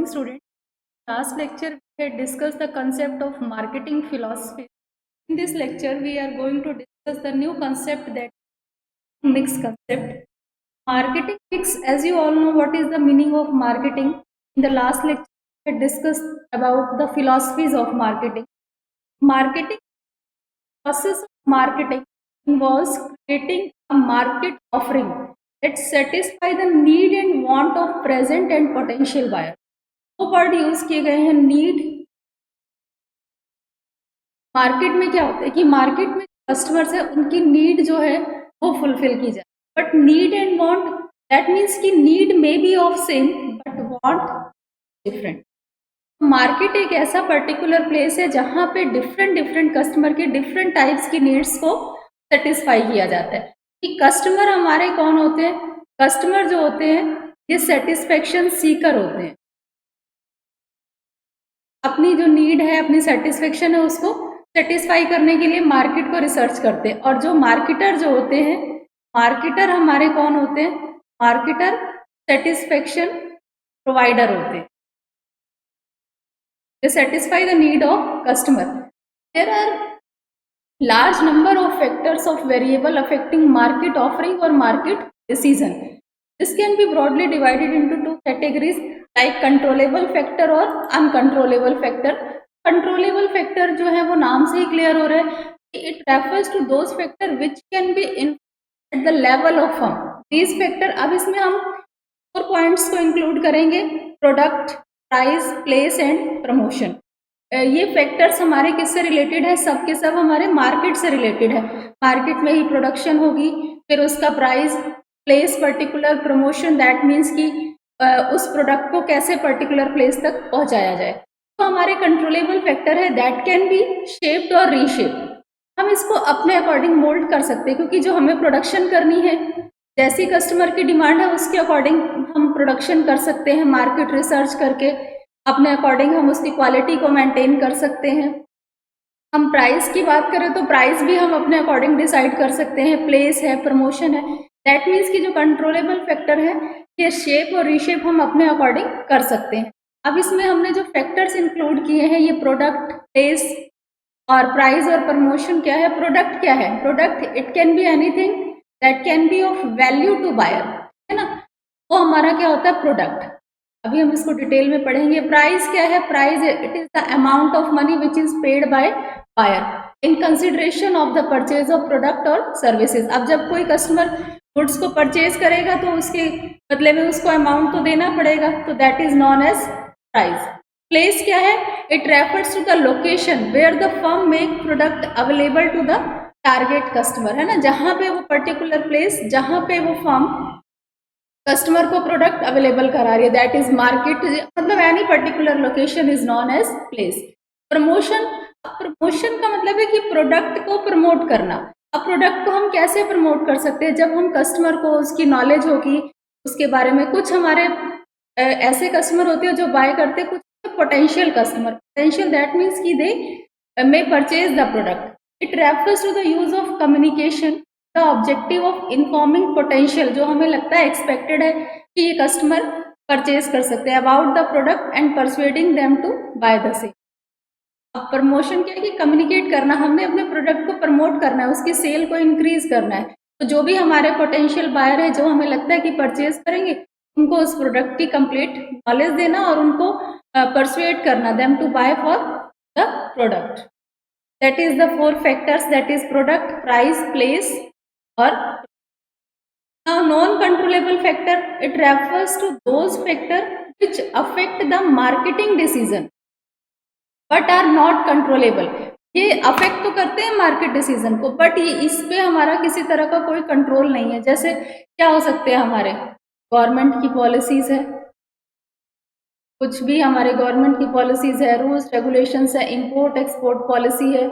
Student, last lecture we had discussed the concept of marketing philosophy. In this lecture, we are going to discuss the new concept, that mix concept. Marketing mix, as you all know, what is the meaning of marketing? In the last lecture, we had discussed about the philosophies of marketing. Marketing process of marketing involves creating a market offering that satisfy the need and want of present and potential buyer. दो word use किए गए हैं, need. Market में क्या होता है कि market में कस्टमर्स है उनकी नीड जो है वो फुलफिल की जाए, but need and want, that means कि need may be of same but want different. Market एक ऐसा पर्टिकुलर प्लेस है जहाँ पे डिफरेंट डिफरेंट कस्टमर के डिफरेंट टाइप्स की नीड्स को सेटिस्फाई किया जाता है। कि कस्टमर हमारे कौन होते हैं? कस्टमर जो होते हैं ये सेटिस्फेक्शन सीकर होते हैं, अपनी जो नीड है, अपनी सेटिस्फेक्शन है, उसको सेटिस्फाई करने के लिए मार्केट को रिसर्च करते हैं। और जो मार्केटर जो होते हैं, मार्केटर हमारे कौन होते हैं? मार्केटर सेटिस्फेक्शन प्रोवाइडर होते हैं, they satisfy the need of customer. There are large number of factors of variable affecting market offering or market decision. This can be broadly divided into two categories like controllable factor और uncontrollable factor. Controllable factor जो है वो नाम से ही clear हो रहा है कि it refers to those factor which can be at the level of firm. These factor, अब इसमें हम 4 पॉइंट्स को इंक्लूड करेंगे: product, price, place and promotion. ये फैक्टर्स हमारे किससे रिलेटेड है? सब के सब हमारे मार्केट से रिलेटेड है। मार्केट में ही प्रोडक्शन होगी, फिर उसका price, place particular, promotion that means कि उस प्रोडक्ट को कैसे पर्टिकुलर प्लेस तक पहुंचाया जाए। तो हमारे कंट्रोलेबल फैक्टर है दैट कैन बी शेप्ड और रीशेप्ड। हम इसको अपने अकॉर्डिंग मोल्ड कर सकते हैं, क्योंकि जो हमें प्रोडक्शन करनी है, जैसी कस्टमर की डिमांड है उसके अकॉर्डिंग हम प्रोडक्शन कर सकते हैं। मार्केट रिसर्च करके अपने अकॉर्डिंग हम उसकी क्वालिटी को मेंटेन कर सकते हैं। हम प्राइस की बात करें तो प्राइस भी हम अपने अकॉर्डिंग डिसाइड कर सकते हैं। प्लेस है, प्रमोशन है, दैट मीन्स कि जो कंट्रोलेबल फैक्टर है ये शेप और रीशेप हम अपने अकॉर्डिंग कर सकते हैं। अब इसमें हमने जो फैक्टर्स इंक्लूड किए हैं, ये प्रोडक्ट, प्लेस और प्राइस और प्रमोशन क्या है? प्रोडक्ट क्या है? Product it can be anything that can be of value to buyer, है ना? वो हमारा क्या होता है? प्रोडक्ट। अभी हम इसको डिटेल में पढ़ेंगे। प्राइस क्या है? Price it is the amount of money which is paid by buyer in consideration of the purchase of product और सर्विसेज। अब जब कोई कस्टमर गुड्स को परचेज करेगा तो उसके बदले में उसको अमाउंट तो देना पड़ेगा, तो that is known as price. Place क्या है? It refers to the location where the firm make product available to the target customer, है ना? जहां पे वो पर्टिकुलर प्लेस, जहां पे वो फर्म कस्टमर को प्रोडक्ट अवेलेबल करा रही है, दैट इज मार्केट। मतलब any particular location is known as place. Promotion, promotion का मतलब है कि प्रोडक्ट को प्रमोट करना। अब प्रोडक्ट को हम कैसे प्रमोट कर सकते हैं? जब हम कस्टमर को उसकी नॉलेज होगी उसके बारे में। कुछ हमारे ऐसे कस्टमर होते हैं जो बाय करते हैं, कुछ potential customer. Potential that means कि they may purchase the product. It refers to the use of communication the objective of informing potential, जो हमें लगता है एक्सपेक्टेड है कि ये कस्टमर परचेज कर सकते हैं, about the product and persuading them to buy the same. अब प्रमोशन क्या है? कि कम्युनिकेट करना, हमने अपने प्रोडक्ट को प्रमोट करना है, उसकी सेल को इंक्रीज करना है। तो जो भी हमारे पोटेंशियल बायर है, जो हमें लगता है कि परचेज करेंगे, उनको उस प्रोडक्ट की कंप्लीट नॉलेज देना और उनको परसुएड करना, them to buy for the product. That is the 4 factors, that is product, price, place और now non-controllable factor, it refers to those factor which affect the marketing decision but are not controllable. ये affect तो करते हैं market decision को, but ये इस पे हमारा किसी तरह का कोई कंट्रोल नहीं है। जैसे क्या हो सकते हैं? हमारे गवर्नमेंट की पॉलिसीज है, कुछ भी हमारे गवर्नमेंट की पॉलिसीज है, रूल्स रेगुलेशंस है, इंपोर्ट एक्सपोर्ट पॉलिसी है,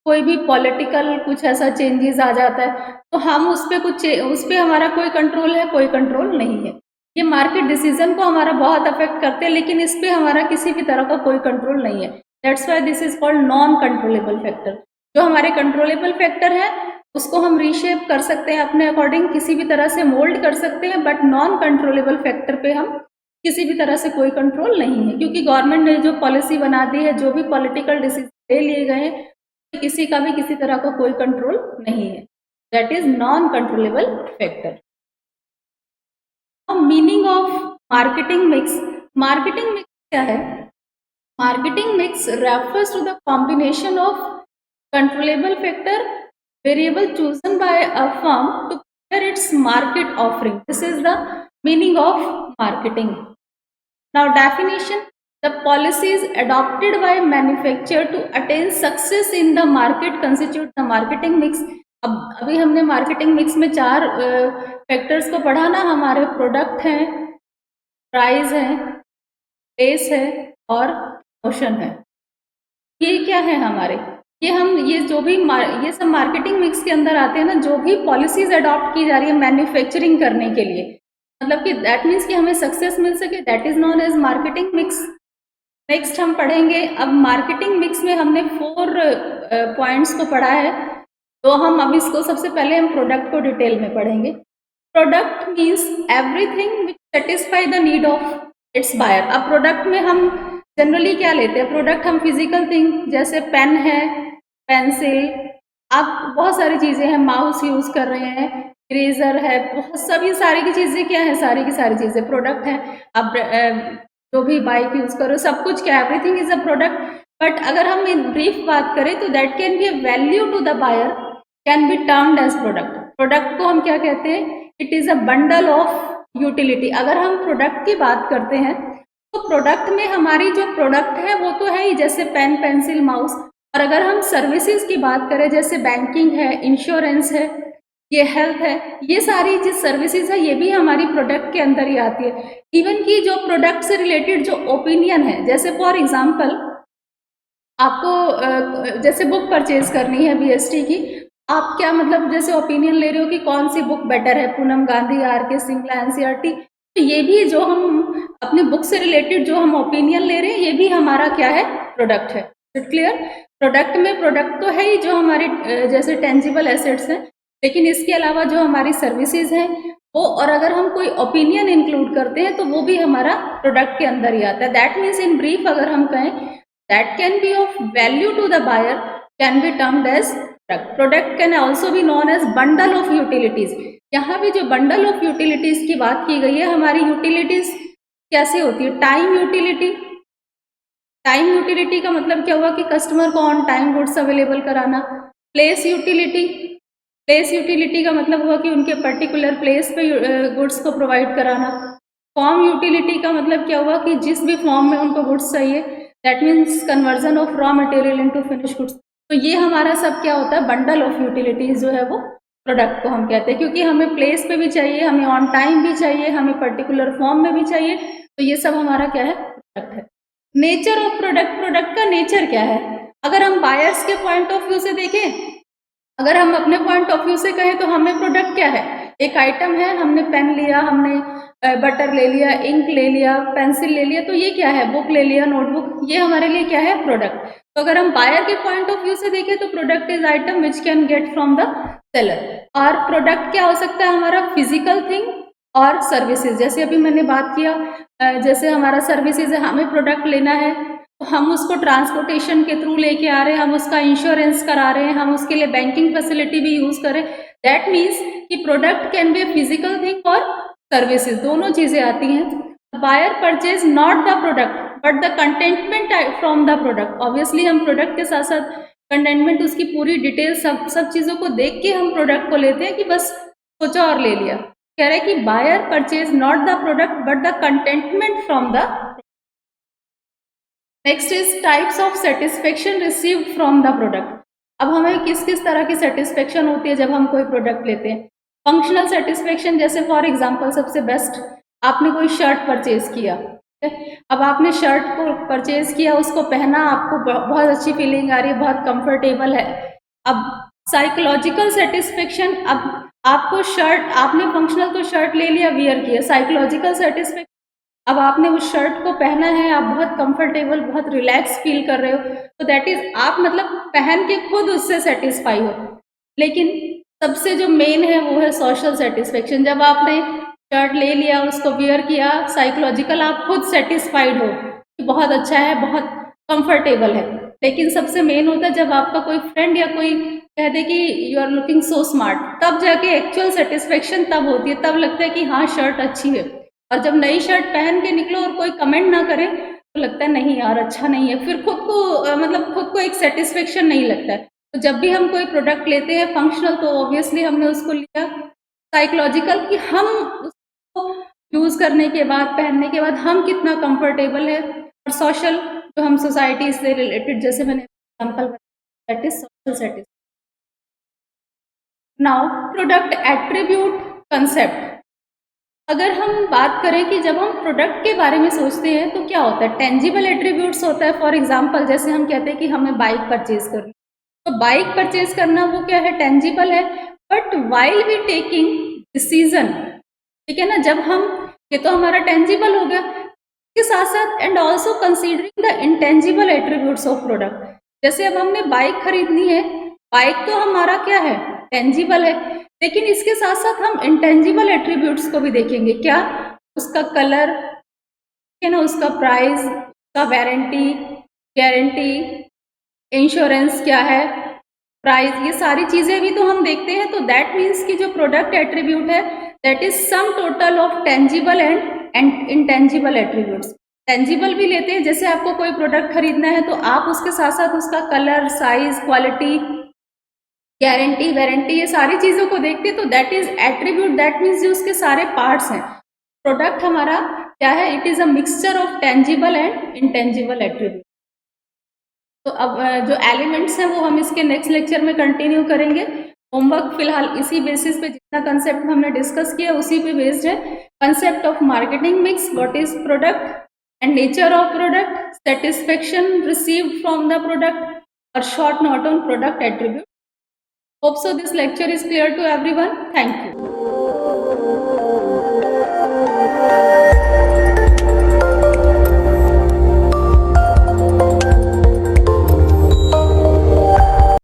कोई भी पॉलिटिकल कुछ ऐसा चेंजेस आ जाता है तो हम उस पर हमारा कोई कंट्रोल है? कोई कंट्रोल नहीं है। ये मार्केट डिसीजन को हमारा बहुत अफेक्ट करते हैं, लेकिन इस पे हमारा किसी भी तरह का कोई कंट्रोल नहीं है। That's why this is called non controllable factor. जो हमारे कंट्रोलेबल फैक्टर है उसको हम रीशेप कर सकते हैं अपने अकॉर्डिंग, किसी भी तरह से मोल्ड कर सकते हैं, बट नॉन कंट्रोलेबल फैक्टर पे हम किसी भी तरह से कोई कंट्रोल नहीं है, क्योंकि गवर्नमेंट ने जो पॉलिसी बना दी है, जो भी पॉलिटिकल डिसीजन ले लिए गए हैं, किसी का भी किसी तरह का कोई कंट्रोल नहीं है। That is non controllable factor. Meaning of marketing mix. Marketing mix क्या है? Marketing mix refers to the combination of controllable factor variable chosen by a firm to prepare its market offering. This is the meaning of marketing. Now definition: the policies adopted by manufacturer to attain success in the market constitute the marketing mix. अब अभी हमने marketing mix में 4 factors को पढ़ा ना, हमारे product हैं, price है, प्लेस है और प्रमोशन है। ये क्या है हमारे, ये जो भी ये सब मार्केटिंग मिक्स के अंदर आते हैं ना, जो भी पॉलिसीज अडॉप्ट की जा रही है मैन्युफैक्चरिंग करने के लिए, मतलब कि दैट मीन्स कि हमें सक्सेस मिल सके, that is known as marketing mix. Next हम पढ़ेंगे, अब मार्केटिंग मिक्स में हमने 4 पॉइंट्स को पढ़ा है, तो हम अब इसको सबसे पहले हम प्रोडक्ट को डिटेल में पढ़ेंगे। Product means everything which satisfy the need of its buyer. अब प्रोडक्ट में हम जनरली क्या लेते हैं? प्रोडक्ट हम फिजिकल थिंग, जैसे पेन है, पेंसिल, आप बहुत सारी चीज़ें हैं, माउस यूज़ कर रहे हैं, इरेजर है, बहुत सभी सारी की चीज़ें क्या है? सारी की सारी चीज़ें प्रोडक्ट हैं। अब जो भी बाइक यूज़ करो, सब कुछ क्या, everything is a product. But अगर हम इन ब्रीफ बात करें तो that can be a value to the buyer, can be termed as product. Product को हम क्या कहते हैं? It is a bundle of utility. अगर हम प्रोडक्ट की बात करते हैं तो प्रोडक्ट में हमारी जो प्रोडक्ट है वो तो है ही, जैसे पेन, पेंसिल, माउस। और अगर हम सर्विसेज की बात करें, जैसे बैंकिंग है, इंश्योरेंस है, ये हेल्थ है, ये सारी जो सर्विसेज है ये भी हमारी प्रोडक्ट के अंदर ही आती है। इवन कि जो प्रोडक्ट से रिलेटेड जो ओपिनियन है, जैसे फॉर एग्जांपल आपको जैसे बुक परचेज करनी है बीएसटी की, आप क्या मतलब जैसे ओपिनियन ले रहे हो कि कौन सी बुक बेटर है, पूनम गांधी, आर.के. सिंगला, एनसीईआरटी, तो ये भी जो हम अपनी बुक से रिलेटेड जो हम ओपिनियन ले रहे हैं, ये भी हमारा क्या है? प्रोडक्ट है। क्लियर? प्रोडक्ट में प्रोडक्ट तो है ही जो हमारे जैसे टेंजिबल एसेट्स हैं, लेकिन इसके अलावा जो हमारी सर्विसेज हैं वो, और अगर हम कोई ओपिनियन इंक्लूड करते हैं तो वो भी हमारा प्रोडक्ट के अंदर ही आता है। दैट मीन्स इन ब्रीफ अगर हम कहें, that can be of value to the buyer, can be termed as product. Product can also be known as bundle of utilities. यहाँ भी जो बंडल ऑफ यूटिलिटीज की बात की गई है, हमारी यूटिलिटीज कैसे होती है? Time utility. टाइम यूटिलिटी का मतलब क्या हुआ कि कस्टमर को ऑन टाइम गुड्स अवेलेबल कराना। प्लेस यूटिलिटी, प्लेस यूटिलिटी का मतलब हुआ कि उनके पर्टिकुलर प्लेस पे गुड्स को प्रोवाइड कराना। फॉर्म यूटिलिटी का मतलब क्या हुआ कि जिस भी फॉर्म में उनको गुड्स चाहिए, that means conversion of raw material into finish goods. तो ये हमारा सब क्या होता है? बंडल ऑफ यूटिलिटीज जो है वो प्रोडक्ट को हम कहते हैं, क्योंकि हमें प्लेस पे भी चाहिए, हमें ऑन टाइम भी चाहिए, हमें पर्टिकुलर फॉर्म में भी चाहिए, तो ये सब हमारा क्या है? प्रोडक्ट है। नेचर ऑफ प्रोडक्ट, प्रोडक्ट का नेचर क्या है? अगर हम बायर्स के पॉइंट ऑफ व्यू से देखें, अगर हम अपने पॉइंट ऑफ व्यू से कहें तो हमें प्रोडक्ट क्या है? एक आइटम है, हमने पेन लिया, हमने बटर ले लिया, इंक ले लिया, पेंसिल ले लिया, तो ये क्या है? बुक ले लिया, नोटबुक, ये हमारे लिए क्या है? प्रोडक्ट। तो अगर हम बायर के पॉइंट ऑफ व्यू से देखें तो product is item which can get from the seller. और प्रोडक्ट क्या हो सकता है? हमारा फिजिकल थिंग और सर्विसेज। जैसे अभी मैंने बात किया, जैसे हमारा सर्विसेज है, हमें प्रोडक्ट लेना है तो हम उसको ट्रांसपोर्टेशन के थ्रू लेके आ रहे हैं, हम उसका इंश्योरेंस करा रहे हैं, हम उसके लिए बैंकिंग फैसिलिटी भी यूज करें। दैट मीन्स कि product can be a physical thing और सर्विसेज, दोनों चीजें आती हैं। Buyer purchase not the product but the contentment from the product. Obviously हम प्रोडक्ट के साथ साथ कंटेंटमेंट, उसकी पूरी डिटेल, सब चीज़ों को देख के हम प्रोडक्ट को लेते हैं कि बस सोचा और ले लिया। कह रहे हैं कि buyer purchase not the product but the contentment from the. Next is types of satisfaction received from the product. अब हमें किस किस तरह की सेटिस्फेक्शन होती है जब हम कोई प्रोडक्ट लेते हैं? फंक्शनल सेटिस्फेक्शन, जैसे फॉर एग्जांपल सबसे बेस्ट, आपने कोई शर्ट परचेज किया, अब आपने शर्ट को परचेज किया, उसको पहना, आपको बहुत अच्छी फीलिंग आ रही है, बहुत कंफर्टेबल है। अब साइकोलॉजिकल सेटिस्फेक्शन, अब आपको शर्ट, आपने फंक्शनल तो शर्ट ले लिया, वियर किया। साइकोलॉजिकल सेटिस्फेक्शन, अब आपने उस शर्ट को पहना है, आप बहुत कंफर्टेबल, बहुत रिलैक्स फील कर रहे हो, तो दैट इज आप मतलब पहन के खुद उससे सेटिस्फाई हो। लेकिन सबसे जो मेन है वो है सोशल सेटिस्फेक्शन। जब आपने शर्ट ले लिया, उसको वियर किया, साइकोलॉजिकल आप खुद सेटिस्फाइड हो कि बहुत अच्छा है, बहुत कंफर्टेबल है। लेकिन सबसे मेन होता है जब आपका कोई फ्रेंड या कोई कह दे कि you are looking so smart, तब जाके एक्चुअल सेटिस्फेक्शन तब होती है, तब लगता है कि हाँ शर्ट अच्छी है। और जब नई शर्ट पहन के निकलो और कोई कमेंट ना करे तो लगता है नहीं यार अच्छा नहीं है, फिर खुद को मतलब खुद को एक सेटिस्फेक्शन नहीं लगता है। तो जब भी हम कोई प्रोडक्ट लेते हैं फंक्शनल, तो ऑब्वियसली हमने उसको लिया साइकोलॉजिकल कि हम उसको यूज़ करने के बाद, पहनने के बाद हम कितना कंफर्टेबल है, और सोशल जो हम सोसाइटी से रिलेटेड, जैसे मैंने एग्जाम्पल बताया, that is social satisfaction. Now product attribute concept. अगर हम बात करें कि जब हम प्रोडक्ट के बारे में सोचते हैं तो क्या होता है, टेंजिबल एट्रीब्यूट्स होता है। फॉर एग्जांपल जैसे हम कहते हैं कि हमें बाइक परचेज करनी, तो बाइक परचेज करना वो क्या है, टेंजिबल है। But while we taking decision, ठीक है ना, जब हम, ये तो हमारा टेंजिबल हो गया, इसके साथ साथ and also considering the intangible attributes of product. जैसे अब हमने बाइक खरीदनी है, बाइक तो हमारा क्या है, टेंजिबल है, लेकिन इसके साथ साथ हम इंटेंजिबल एट्रीब्यूट्स को भी देखेंगे। क्या, उसका कलर है ना, उसका प्राइस, उसका वारंटी, गारंटी, इंश्योरेंस क्या है, प्राइस, ये सारी चीजें भी तो हम देखते हैं। तो दैट मीन्स कि जो प्रोडक्ट एट्रीब्यूट है that is sum total of tangible and intangible attributes. Tangible भी लेते हैं, जैसे आपको कोई प्रोडक्ट खरीदना है तो आप उसके साथ साथ उसका colour, size, quality, guarantee, warranty, ये सारी चीज़ों को देखते हैं। तो that is attribute, that means जो उसके सारे पार्ट्स हैं। प्रोडक्ट हमारा क्या है, it is a mixture of tangible and intangible attribute. तो अब जो एलिमेंट्स हैं वो हम इसके नेक्स्ट लेक्चर में कंटिन्यू करेंगे। होमवर्क फिलहाल इसी बेसिस पे, जितना कंसेप्ट हमने डिस्कस किया उसी पे बेस्ड है। Concept of marketing mix, what is product and nature of product, satisfaction received from the product, और short note on product attribute. Hope so this lecture is clear to everyone. Thank you.